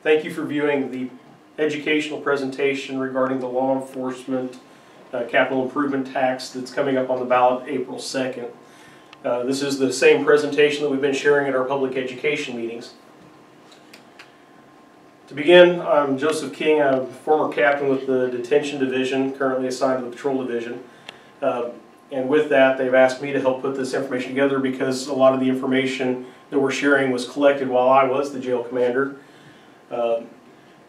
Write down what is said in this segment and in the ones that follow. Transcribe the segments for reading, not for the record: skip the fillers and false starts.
Thank you for viewing the educational presentation regarding the law enforcement capital improvement tax that's coming up on the ballot April 2nd. This is the same presentation that we've been sharing at our public education meetings. To begin, I'm Joseph King. I'm a former captain with the Detention Division, currently assigned to the Patrol Division. And with that, they've asked me to help put this information together because a lot of the information that we're sharing was collected while I was the jail commander.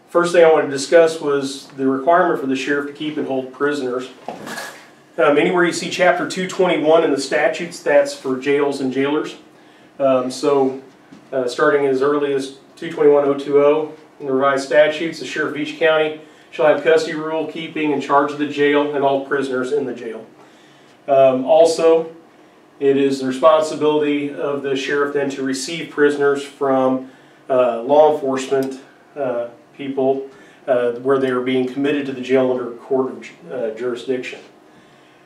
First thing I wanted to discuss was the requirement for the sheriff to keep and hold prisoners. Anywhere you see Chapter 221 in the statutes, that's for jails and jailers. Starting as early as 221.020 in the revised statutes, the sheriff of each county shall have custody, rule keeping, and charge of the jail and all prisoners in the jail. Also, it is the responsibility of the sheriff then to receive prisoners from law enforcement people where they are being committed to the jail under a court of jurisdiction.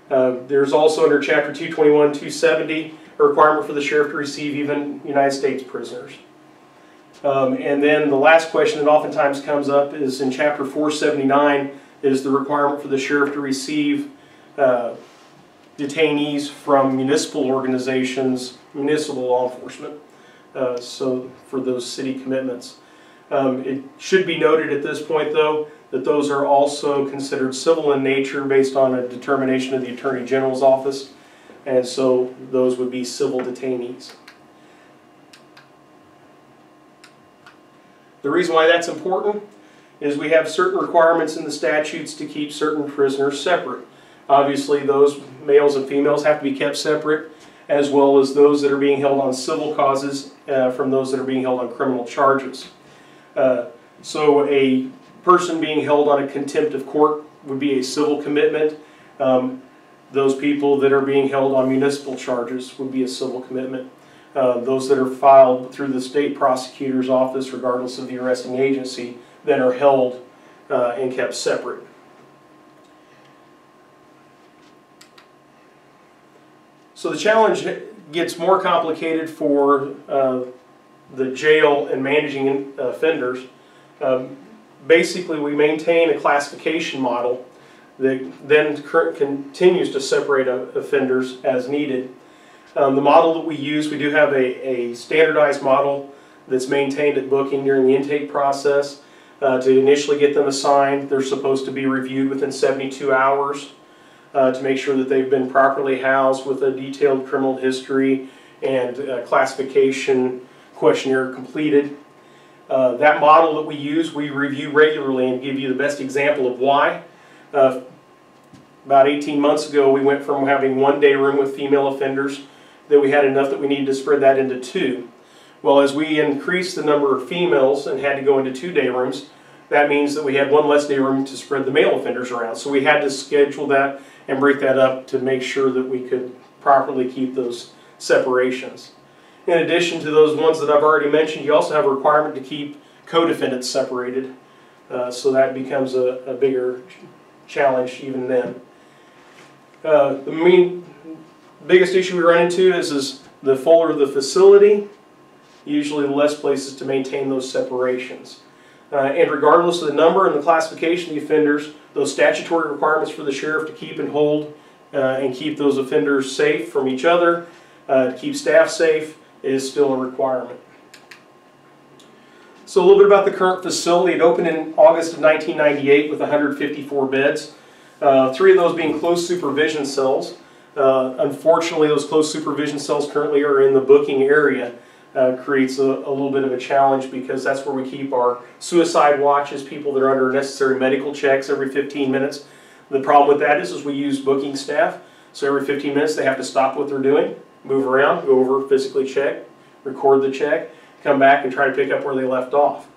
There's also under Chapter 221.270 a requirement for the sheriff to receive even United States prisoners. And then the last question that oftentimes comes up is in Chapter 479 is the requirement for the sheriff to receive detainees from municipal organizations, municipal law enforcement, so for those city commitments. It should be noted at this point, though, that those are also considered civil in nature based on a determination of the Attorney General's office, and so those would be civil detainees. The reason why that's important is we have certain requirements in the statutes to keep certain prisoners separate. Obviously, those males and females have to be kept separate, as well as those that are being held on civil causes from those that are being held on criminal charges. So a person being held on a contempt of court would be a civil commitment. Those people that are being held on municipal charges would be a civil commitment. Those that are filed through the state prosecutor's office, regardless of the arresting agency, then are held and kept separate. So the challenge gets more complicated for the jail and managing offenders. Basically, we maintain a classification model that then continues to separate offenders as needed. The model that we use, we do have a standardized model that's maintained at booking during the intake process. To initially get them assigned, they're supposed to be reviewed within 72 hours to make sure that they've been properly housed with a detailed criminal history and classification questionnaire completed. That model that we use, we review regularly and give you the best example of why. About 18 months ago, we went from having one day room with female offenders that we had enough that we needed to spread that into two. Well, as we increased the number of females and had to go into 2 day rooms, that means that we had one less day room to spread the male offenders around. So we had to schedule that and break that up to make sure that we could properly keep those separations. In addition to those ones that I've already mentioned, you also have a requirement to keep co-defendants separated. So that becomes a bigger challenge even then. The biggest issue we run into is the fuller the facility, usually the less places to maintain those separations. And regardless of the number and the classification of the offenders, those statutory requirements for the sheriff to keep and hold and keep those offenders safe from each other, to keep staff safe, is still a requirement. So a little bit about the current facility. It opened in August of 1998 with 154 beds, 3 of those being closed supervision cells. Unfortunately, those closed supervision cells currently are in the booking area. Creates a little bit of a challenge because that's where we keep our suicide watches, people that are under necessary medical checks every 15 minutes. The problem with that is we use booking staff, so every 15 minutes they have to stop what they're doing, move around, go over, physically check, record the check, come back and try to pick up where they left off.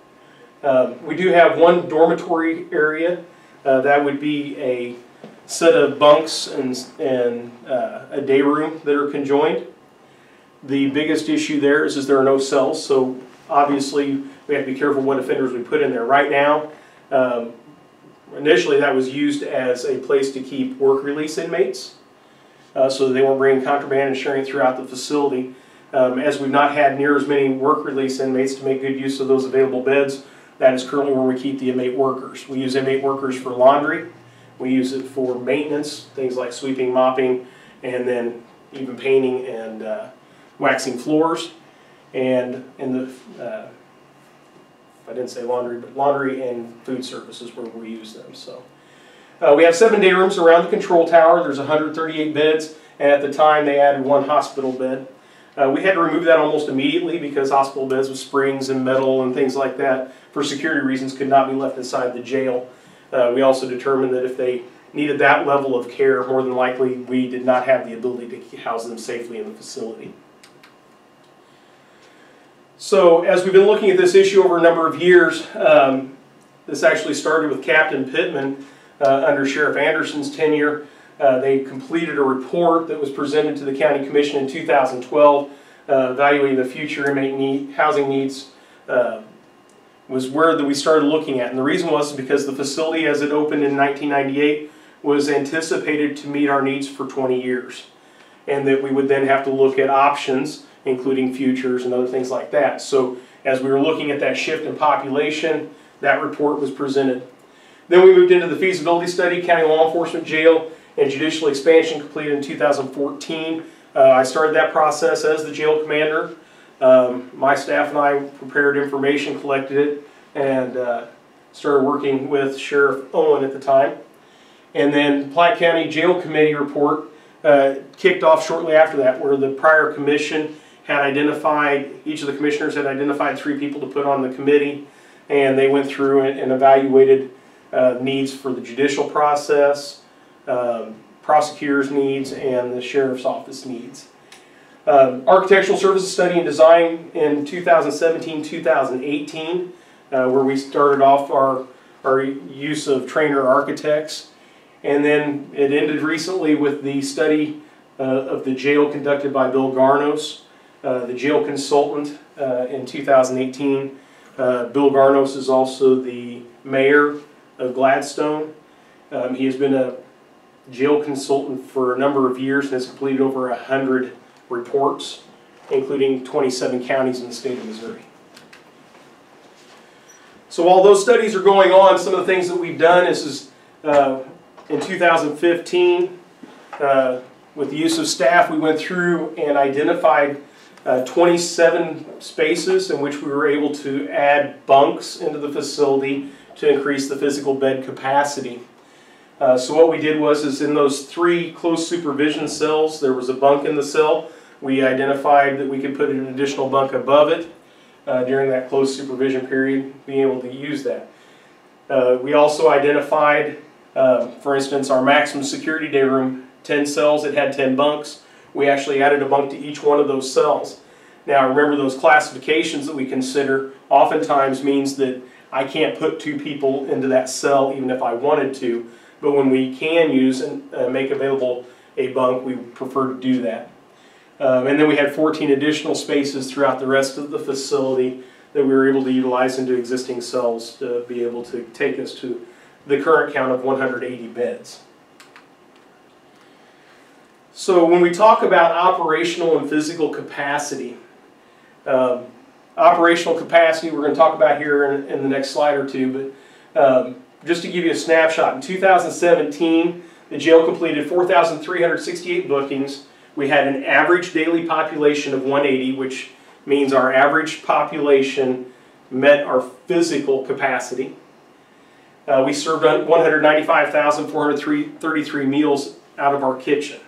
We do have one dormitory area. That would be a set of bunks and a day room that are conjoined. The biggest issue there is there are no cells, so obviously we have to be careful what offenders we put in there. Right now, initially that was used as a place to keep work release inmates so that they weren't bringing contraband and sharing it throughout the facility. As we've not had near as many work release inmates to make good use of those available beds, That is currently where we keep the inmate workers. We use inmate workers for laundry. We use it for maintenance, things like sweeping, mopping, and then even painting and waxing floors. And in the, I didn't say laundry, but laundry and food services where we use them. So we have 7 day rooms around the control tower. There's 138 beds, and at the time they added 1 hospital bed. We had to remove that almost immediately because hospital beds with springs and metal and things like that, for security reasons, could not be left inside the jail. We also determined that if they needed that level of care, more than likely we did not have the ability to house them safely in the facility. So as we've been looking at this issue over a number of years, this actually started with Captain Pittman under Sheriff Anderson's tenure. They completed a report that was presented to the County Commission in 2012, evaluating the future inmate housing needs. Was where we started looking at, and the reason was because the facility, as it opened in 1998, was anticipated to meet our needs for 20 years, and that we would then have to look at options, including futures and other things like that. So as we were looking at that shift in population, that report was presented. Then we moved into the feasibility study, county law enforcement jail and judicial expansion, completed in 2014. I started that process as the jail commander. My staff and I prepared information, collected it, and started working with Sheriff Owen at the time. And then Platte County Jail Committee report kicked off shortly after that, where the prior commission had identified, each of the commissioners had identified 3 people to put on the committee, and they went through and evaluated needs for the judicial process, prosecutors' needs, and the sheriff's office needs. Architectural services study and design in 2017-2018, where we started off our use of trainer architects. And then it ended recently with the study of the jail conducted by Bill Garnos, the jail consultant in 2018. Bill Garnos is also the mayor of Gladstone. He has been a jail consultant for a number of years and has completed over 100 reports, including 27 counties in the state of Missouri. So while those studies are going on, some of the things that we've done is in 2015, with the use of staff, we went through and identified 27 spaces in which we were able to add bunks into the facility to increase the physical bed capacity. So what we did was in those 3 close supervision cells, there was a bunk in the cell. We identified that we could put an additional bunk above it during that close supervision period, being able to use that. We also identified, for instance, our maximum security day room, 10 cells, it had 10 bunks. We actually added a bunk to each one of those cells. Now remember, those classifications that we consider oftentimes means that I can't put 2 people into that cell even if I wanted to, but when we can use and make available a bunk, we prefer to do that. And then we had 14 additional spaces throughout the rest of the facility that we were able to utilize into existing cells to be able to take us to the current count of 180 beds. So when we talk about operational and physical capacity, operational capacity we're going to talk about here in the next slide or two, but just to give you a snapshot, in 2017 the jail completed 4,368 bookings. We had an average daily population of 180, which means our average population met our physical capacity. We served 195,433 meals out of our kitchen.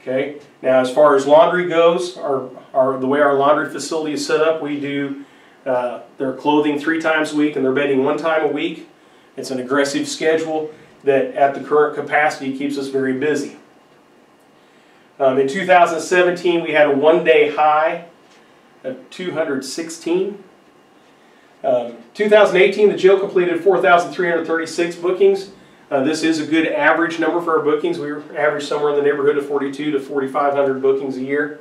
Okay. Now, as far as laundry goes, the way our laundry facility is set up, we do their clothing 3 times a week and their bedding 1 time a week. It's an aggressive schedule that, at the current capacity, keeps us very busy. In 2017, we had a 1-day high of 216. 2018, the jail completed 4,336 bookings. This is a good average number for our bookings. We average somewhere in the neighborhood of 4,200 to 4,500 bookings a year.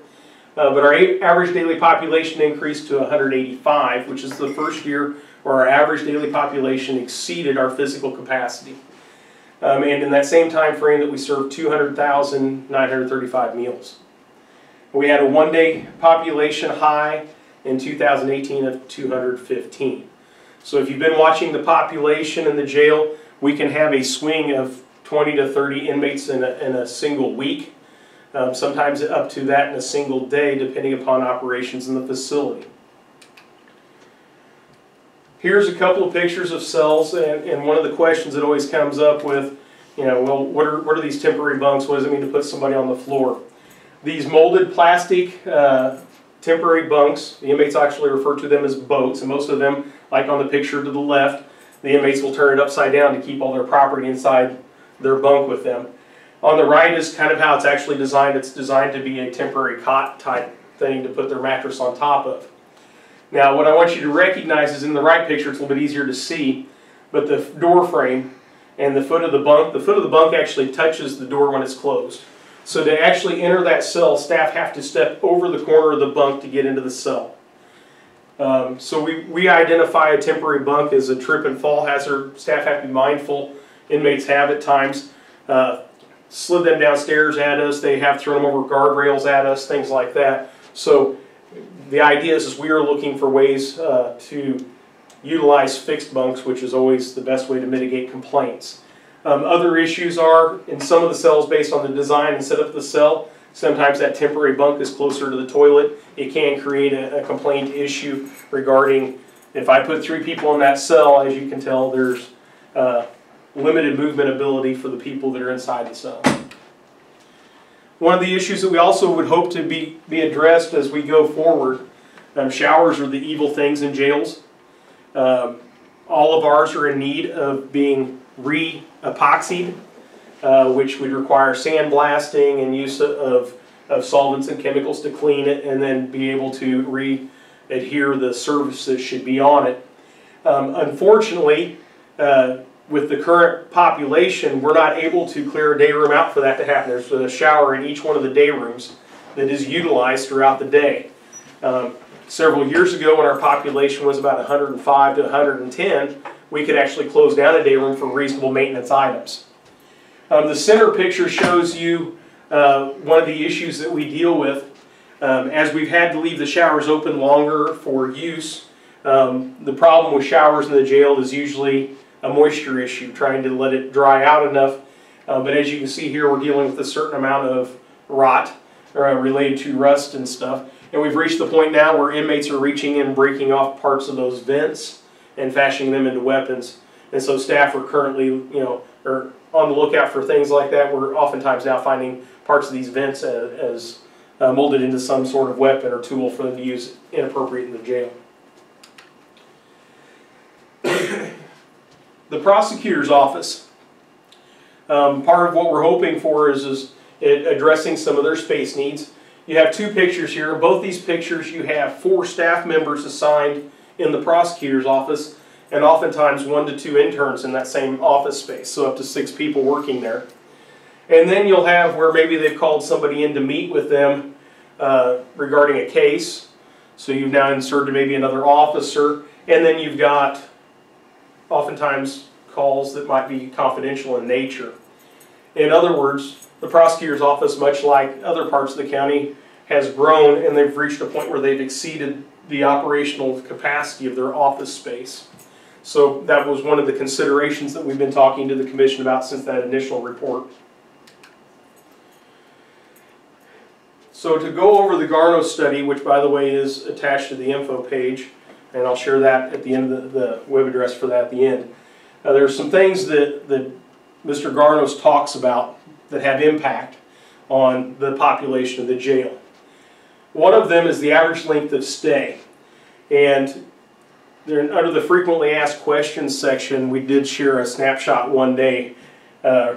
But our average daily population increased to 185, which is the first year where our average daily population exceeded our physical capacity. And in that same time frame that we served 200,935 meals. We had a 1-day population high in 2018 of 215. So if you've been watching the population in the jail, we can have a swing of 20 to 30 inmates in a single week. Sometimes up to that in a single day, depending upon operations in the facility. Here's a couple of pictures of cells, and one of the questions that always comes up with, well, what are these temporary bunks? What does it mean to put somebody on the floor? These molded plastic temporary bunks, the inmates actually refer to them as boats, and most of them, like on the picture to the left, the inmates will turn it upside down to keep all their property inside their bunk with them. On the right is kind of how it's actually designed. It's designed to be a temporary cot type thing to put their mattress on top of. Now what I want you to recognize is in the right picture, it's a little bit easier to see, but the door frame and the foot of the bunk actually touches the door when it's closed. So to actually enter that cell, staff have to step over the corner of the bunk to get into the cell. So we identify a temporary bunk as a trip and fall hazard. Staff have to be mindful. Inmates have at times slid them downstairs at us. They have thrown them over guardrails at us, things like that. So the idea is we are looking for ways to utilize fixed bunks, which is always the best way to mitigate complaints. Other issues are, in some of the cells, based on the design and setup of the cell, sometimes that temporary bunk is closer to the toilet. It can create a complaint issue regarding, if I put 3 people in that cell, as you can tell, there's limited movement ability for the people that are inside the cell. One of the issues that we also would hope to be addressed as we go forward, showers are the evil things in jails. All of ours are in need of being re-epoxied, which would require sandblasting and use of solvents and chemicals to clean it, and then be able to re-adhere the surface that should be on it. Unfortunately, with the current population, we're not able to clear a day room out for that to happen. There's a shower in each one of the day rooms that is utilized throughout the day. Several years ago, when our population was about 105 to 110, we could actually close down a day room for reasonable maintenance items. The center picture shows you one of the issues that we deal with. As we've had to leave the showers open longer for use, the problem with showers in the jail is usually a moisture issue, trying to let it dry out enough. But as you can see here, we're dealing with a certain amount of rot related to rust and stuff. And we've reached the point now where inmates are reaching in, breaking off parts of those vents and fashioning them into weapons. And so staff are currently, are on the lookout for things like that. We're oftentimes now finding parts of these vents as molded into some sort of weapon or tool for them to use inappropriate in the jail. The prosecutor's office. Part of what we're hoping for is addressing some of their space needs. You have 2 pictures here. In both these pictures you have 4 staff members assigned in the prosecutor's office, and oftentimes 1 to 2 interns in that same office space, so up to 6 people working there. And then you'll have where maybe they've called somebody in to meet with them regarding a case. So you've now inserted maybe another officer, and then you've got oftentimes calls that might be confidential in nature. In other words, the prosecutor's office, much like other parts of the county, has grown, and they've reached a point where they've exceeded the operational capacity of their office space. So that was one of the considerations that we've been talking to the Commission about since that initial report. So to go over the Garno study, which by the way is attached to the info page, and I'll share that at the end of the web address for that at the end. There's some things that Mr. Garnos talks about that have impact on the population of the jail. One of them is the average length of stay. And under the frequently asked questions section, we did share a snapshot one day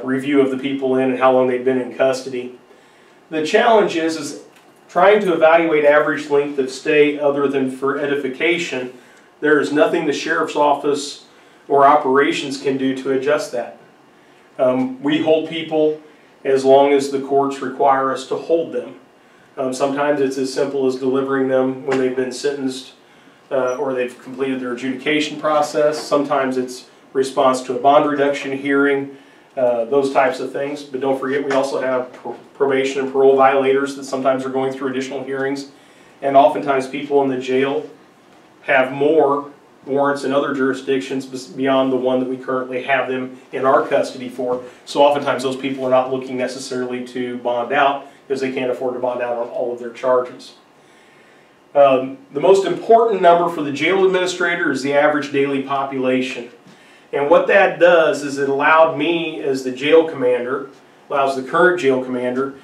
review of the people in and how long they'd been in custody. The challenge is trying to evaluate average length of stay other than for edification. There is nothing the sheriff's office or operations can do to adjust that. We hold people as long as the courts require us to hold them. Sometimes it's as simple as delivering them when they've been sentenced or they've completed their adjudication process. Sometimes it's response to a bond reduction hearing, those types of things. But don't forget, we also have probation and parole violators that sometimes are going through additional hearings. And oftentimes people in the jail have more warrants in other jurisdictions beyond the one that we currently have them in our custody for. So oftentimes those people are not looking necessarily to bond out because they can't afford to bond out on all of their charges. The most important number for the jail administrator is the average daily population. And what that does is it allowed me as the jail commander, allows the current jail commander,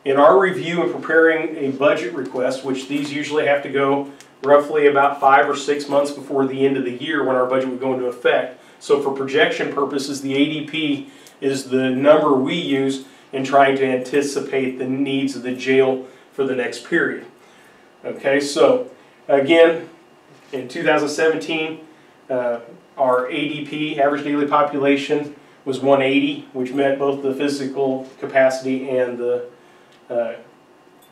in our review and preparing a budget request, which these usually have to go roughly about 5 or 6 months before the end of the year when our budget would go into effect. So for projection purposes, the ADP is the number we use in trying to anticipate the needs of the jail for the next period. Okay, so again, in 2017, our ADP, average daily population, was 180, which met both the physical capacity and the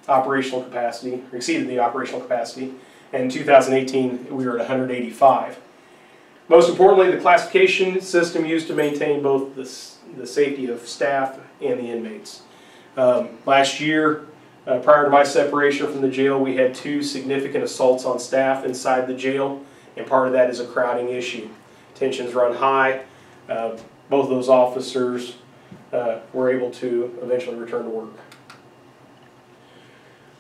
operational capacity, or exceeded the operational capacity. And in 2018, we were at 185. Most importantly, the classification system used to maintain both the safety of staff and the inmates. Last year, prior to my separation from the jail, we had 2 significant assaults on staff inside the jail, and part of that is a crowding issue. Tensions run high. Both of those officers were able to eventually return to work.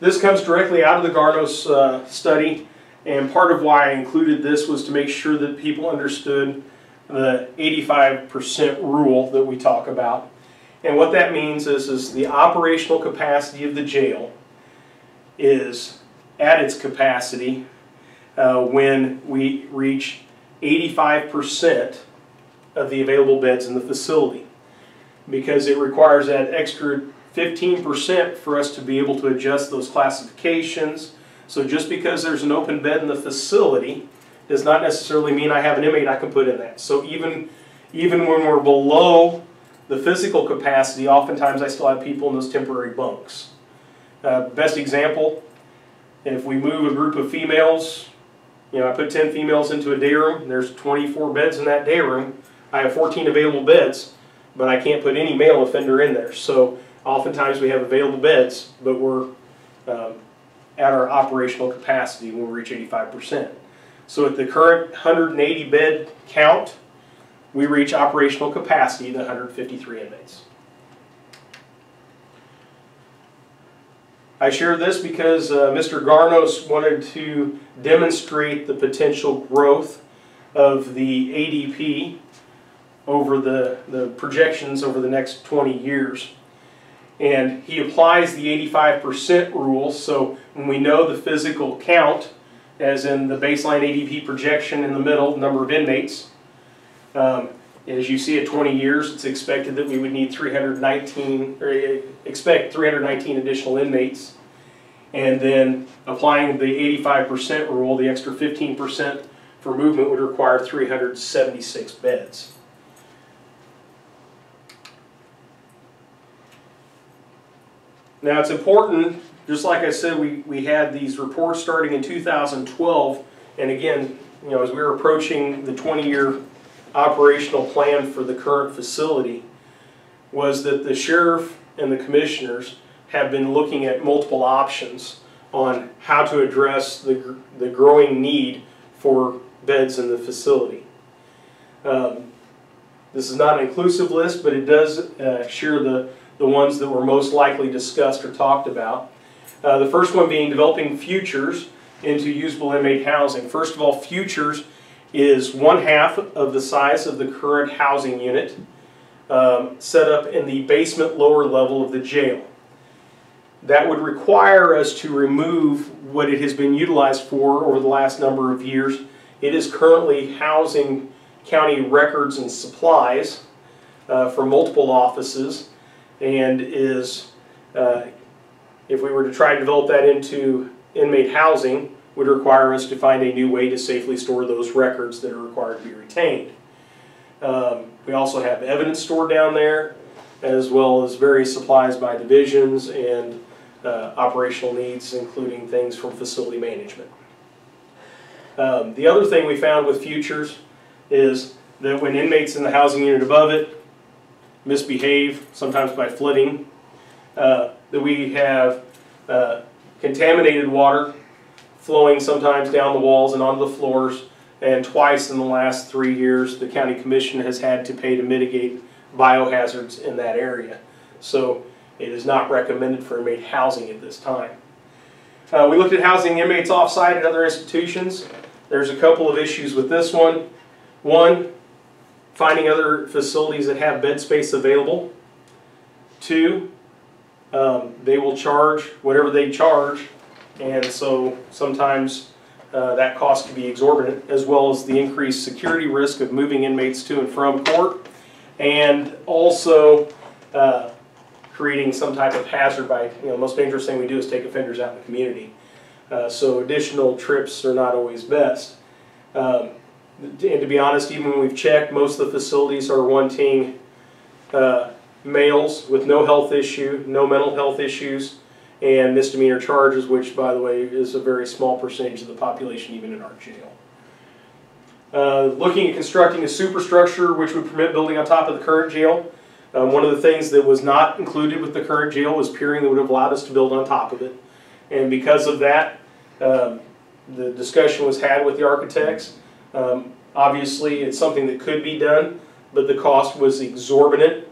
This comes directly out of the Garnos study, and part of why I included this was to make sure that people understood the 85% rule that we talk about. And what that means is the operational capacity of the jail is at its capacity when we reach 85% of the available beds in the facility, because it requires that extra 15% for us to be able to adjust those classifications. So just because there's an open bed in the facility does not necessarily mean I have an inmate I can put in that. So even when we're below the physical capacity, oftentimes I still have people in those temporary bunks. Best example, if we move a group of females, I put 10 females into a day room, there's 24 beds in that day room. I have 14 available beds, but I can't put any male offender in there. So oftentimes we have available beds, but we're at our operational capacity when we reach 85%. So at the current 180 bed count, we reach operational capacity, the 153 inmates. I share this because Mr. Garnos wanted to demonstrate the potential growth of the ADP over the projections over the next 20 years. And he applies the 85% rule, so when we know the physical count, as in the baseline ADP projection in the middle, number of inmates, as you see at 20 years, it's expected that we would need 319 additional inmates. And then applying the 85% rule, the extra 15% for movement would require 376 beds. Now it's important, just like I said, we had these reports starting in 2012, and again, as we were approaching the 20-year operational plan for the current facility, was that the sheriff and the commissioners have been looking at multiple options on how to address the growing need for beds in the facility. This is not an inclusive list, but it does share the ones that were most likely discussed or talked about. The first one being developing futures into usable inmate housing. First of all, futures is 1/2 of the size of the current housing unit, set up in the basement lower level of the jail. That would require us to remove what it has been utilized for over the last number of years. It is currently housing county records and supplies for multiple offices, and is, if we were to try to develop that into inmate housing, would require us to find a new way to safely store those records that are required to be retained. We also have evidence stored down there, as well as various supplies by divisions and operational needs, including things from facility management. The other thing we found with futures is that when inmates in the housing unit above it misbehave, sometimes by flooding, that we have contaminated water flowing sometimes down the walls and onto the floors, and twice in the last 3 years the county commission has had to pay to mitigate biohazards in that area. So it is not recommended for inmate housing at this time. We looked at housing inmates off-site at other institutions. There's a couple of issues with this one. One, finding other facilities that have bed space available. Two, they will charge whatever they charge, and so sometimes that cost can be exorbitant, as well as the increased security risk of moving inmates to and from court, and also creating some type of hazard by, the most dangerous thing we do is take offenders out in the community. So additional trips are not always best. And to be honest, even when we've checked, most of the facilities are wanting males with no health issue, no mental health issues, and misdemeanor charges, which, by the way, is a very small percentage of the population even in our jail. Looking at constructing a superstructure which would permit building on top of the current jail. One of the things that was not included with the current jail was piering that would have allowed us to build on top of it. And because of that, the discussion was had with the architects. Obviously, it's something that could be done, but the cost was exorbitant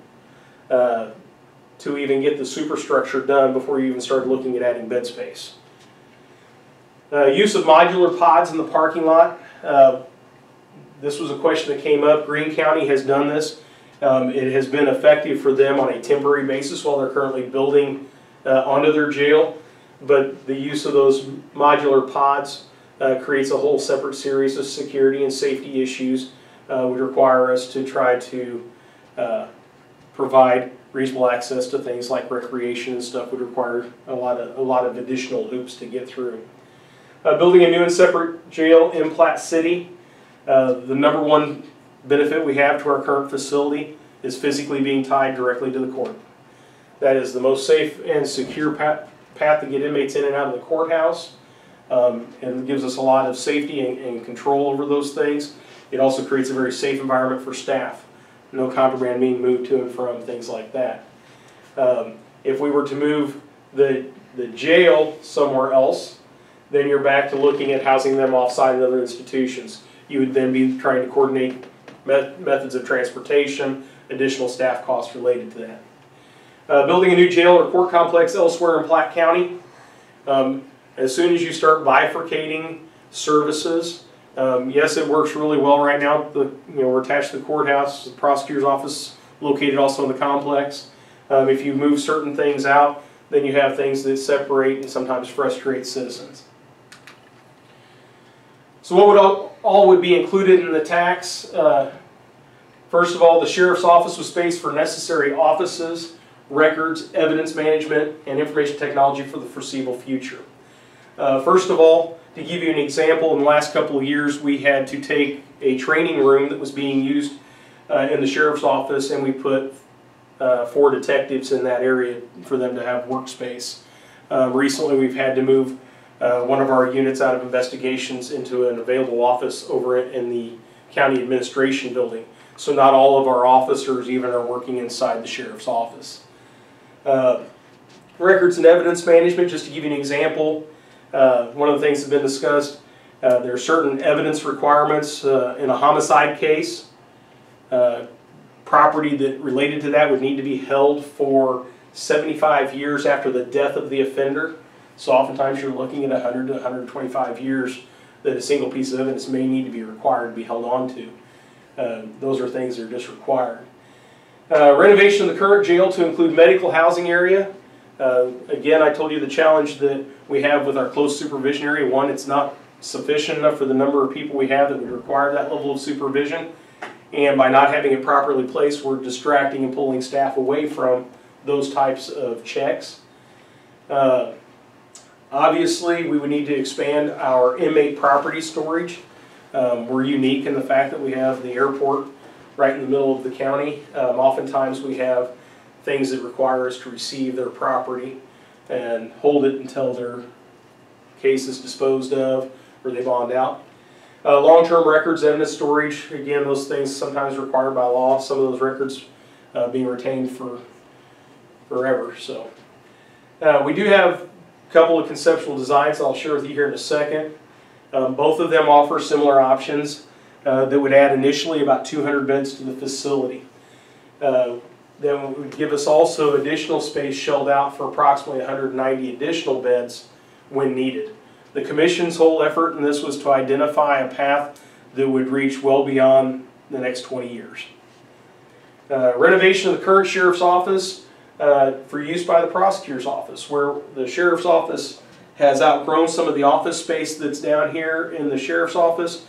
to even get the superstructure done before you even started looking at adding bed space. Use of modular pods in the parking lot. This was a question that came up. Greene County has done this. It has been effective for them on a temporary basis while they're currently building onto their jail. But the use of those modular pods creates a whole separate series of security and safety issues. Would require us to try to provide reasonable access to things like recreation and stuff. Would require a lot of additional hoops to get through. Building a new and separate jail in Platte City. The number one benefit we have to our current facility is physically being tied directly to the court. That is the most safe and secure path to get inmates in and out of the courthouse, and it gives us a lot of safety and control over those things. It also creates a very safe environment for staff. No contraband being moved to and from, things like that. If we were to move the jail somewhere else, then you're back to looking at housing them off-site in other institutions. You would then be trying to coordinate methods of transportation, additional staff costs related to that. Building a new jail or court complex elsewhere in Platte County. As soon as you start bifurcating services, yes, it works really well right now. We're attached to the courthouse, the prosecutor's office located also in the complex. If you move certain things out, then you have things that separate and sometimes frustrate citizens. So what would all would be included in the tax? First of all, the sheriff's office with space for necessary offices, records, evidence management, and information technology for the foreseeable future. First of all, to give you an example, in the last couple of years we had to take a training room that was being used in the sheriff's office, and we put 4 detectives in that area for them to have workspace. Recently we've had to move one of our units out of investigations into an available office over in the county administration building. So not all of our officers even are working inside the sheriff's office. Records and evidence management, just to give you an example, one of the things that have been discussed, there are certain evidence requirements in a homicide case. Property that related to that would need to be held for 75 years after the death of the offender. So oftentimes you're looking at 100 to 125 years that a single piece of evidence may need to be required to be held on to. Those are things that are just required. Renovation of the current jail to include medical housing area. Again, I told you the challenge that we have with our close supervision area. One, it's not sufficient enough for the number of people we have that would require that level of supervision. And by not having it properly placed, we're distracting and pulling staff away from those types of checks. Obviously, we would need to expand our inmate property storage. We're unique in the fact that we have the airport right in the middle of the county. Oftentimes we have things that require us to receive their property and hold it until their case is disposed of or they bond out. Long-term records, evidence storage, again, those things sometimes required by law. Some of those records being retained for forever. So we do have a couple of conceptual designs I'll share with you here in a second. Both of them offer similar options that would add initially about 200 beds to the facility. Then would give us also additional space shelled out for approximately 190 additional beds when needed. The Commission's whole effort in this was to identify a path that would reach well beyond the next 20 years. Renovation of the current Sheriff's Office for use by the Prosecutor's Office, where the Sheriff's Office has outgrown some of the office space that's down here in the Sheriff's Office.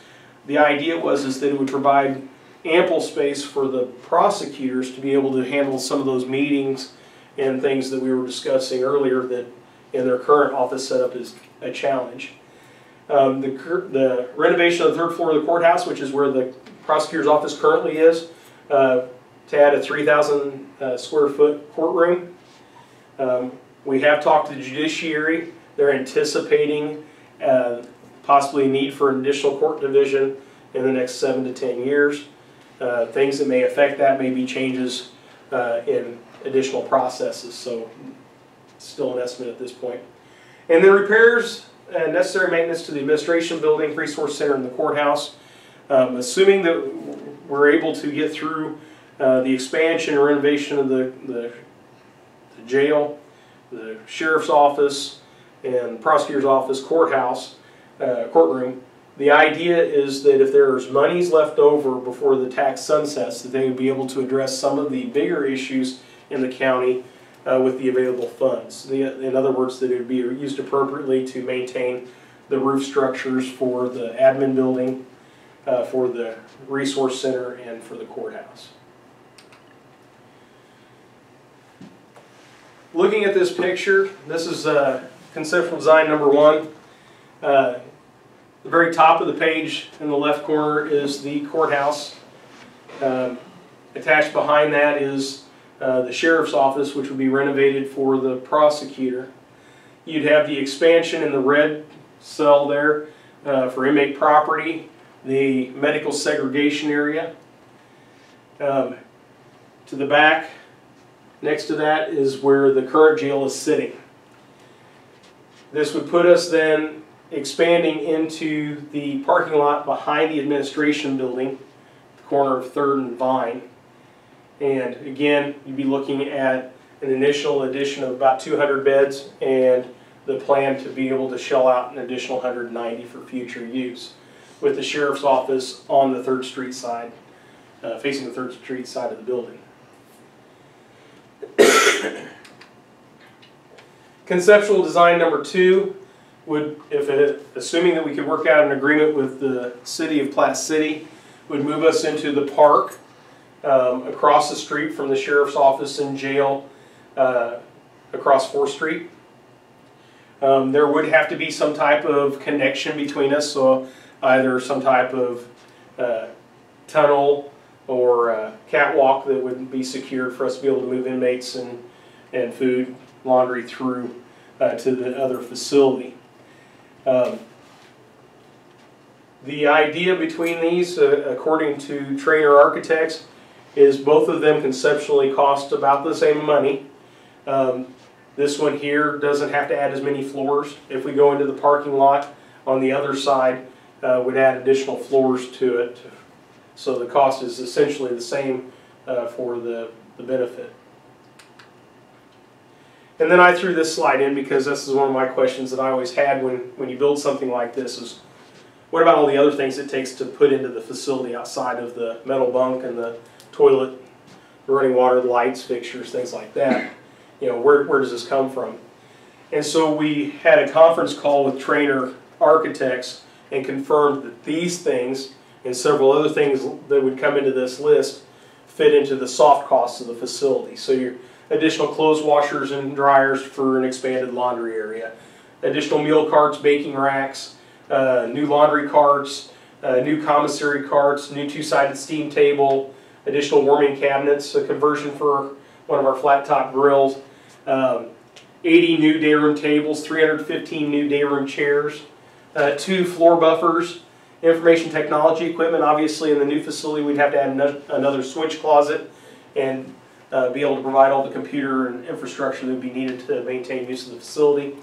The idea is that it would provide ample space for the prosecutors to be able to handle some of those meetings and things that we were discussing earlier that in their current office setup is a challenge. The renovation of the third floor of the courthouse, which is where the prosecutor's office currently is, to add a 3,000 square foot courtroom. We have talked to the judiciary. They're anticipating possibly a need for an additional court division in the next 7 to 10 years. Things that may affect that may be changes in additional processes, so still an estimate at this point. And then repairs and necessary maintenance to the administration building, resource center, and the courthouse. Assuming that we're able to get through the expansion and renovation of the jail, the sheriff's office, and prosecutor's office, courthouse, courtroom, the idea is that if there's monies left over before the tax sunsets, that they would be able to address some of the bigger issues in the county with the available funds. In other words, that it would be used appropriately to maintain the roof structures for the admin building, for the resource center, and for the courthouse. Looking at this picture, this is conceptual design number 1. The very top of the page in the left corner is the courthouse. Attached behind that is the sheriff's office, which would be renovated for the prosecutor. You'd have the expansion in the red cell there for inmate property, the medical segregation area. To the back, next to that, is where the current jail is sitting. This would put us then expanding into the parking lot behind the administration building, the corner of 3rd and Vine. And again, you'd be looking at an initial addition of about 200 beds and the plan to be able to shell out an additional 190 for future use, with the sheriff's office on the 3rd Street side, facing the 3rd Street side of the building. Conceptual design number 2 would, assuming that we could work out an agreement with the city of Platte City, would move us into the park across the street from the sheriff's office and jail, across 4th Street. There would have to be some type of connection between us, so either some type of tunnel or catwalk that would be secured for us to be able to move inmates and food, laundry through to the other facility. The idea between these, according to Trainer Architects, is both of them conceptually cost about the same money. This one here doesn't have to add as many floors. If we go into the parking lot on the other side, would add additional floors to it. So the cost is essentially the same for the benefit. And then I threw this slide in because this is one of my questions that I always had when you build something like this is, what about all the other things it takes to put into the facility outside of the metal bunk and the toilet, the running water, the lights, fixtures, things like that? You know, where does this come from? And so we had a conference call with Trainer Architects and confirmed that these things and several other things that would come into this list fit into the soft costs of the facility. So your additional clothes washers and dryers for an expanded laundry area, additional meal carts, baking racks, new laundry carts, new commissary carts, new 2-sided steam table, additional warming cabinets, a conversion for one of our flat top grills, 80 new day room tables, 315 new day room chairs, 2 floor buffers, information technology equipment. Obviously in the new facility we'd have to add another switch closet and be able to provide all the computer and infrastructure that would be needed to maintain use of the facility.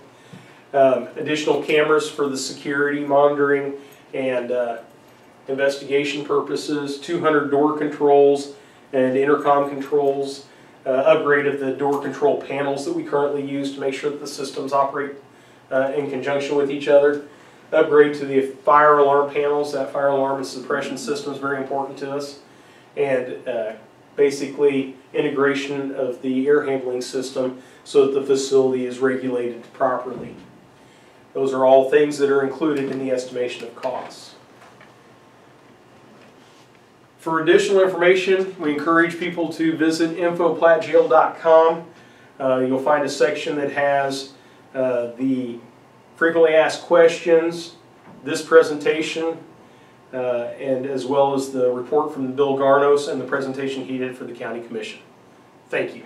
Additional cameras for the security, monitoring, and investigation purposes, 200 door controls and intercom controls, upgrade of the door control panels that we currently use to make sure that the systems operate in conjunction with each other, upgrade to the fire alarm panels. That fire alarm and suppression system is very important to us, and basically integration of the air handling system so that the facility is regulated properly. Those are all things that are included in the estimation of costs. For additional information, we encourage people to visit info.plattejail.com. You'll find a section that has the frequently asked questions, this presentation, and as well as the report from Bill Garnos and the presentation he did for the County Commission. Thank you.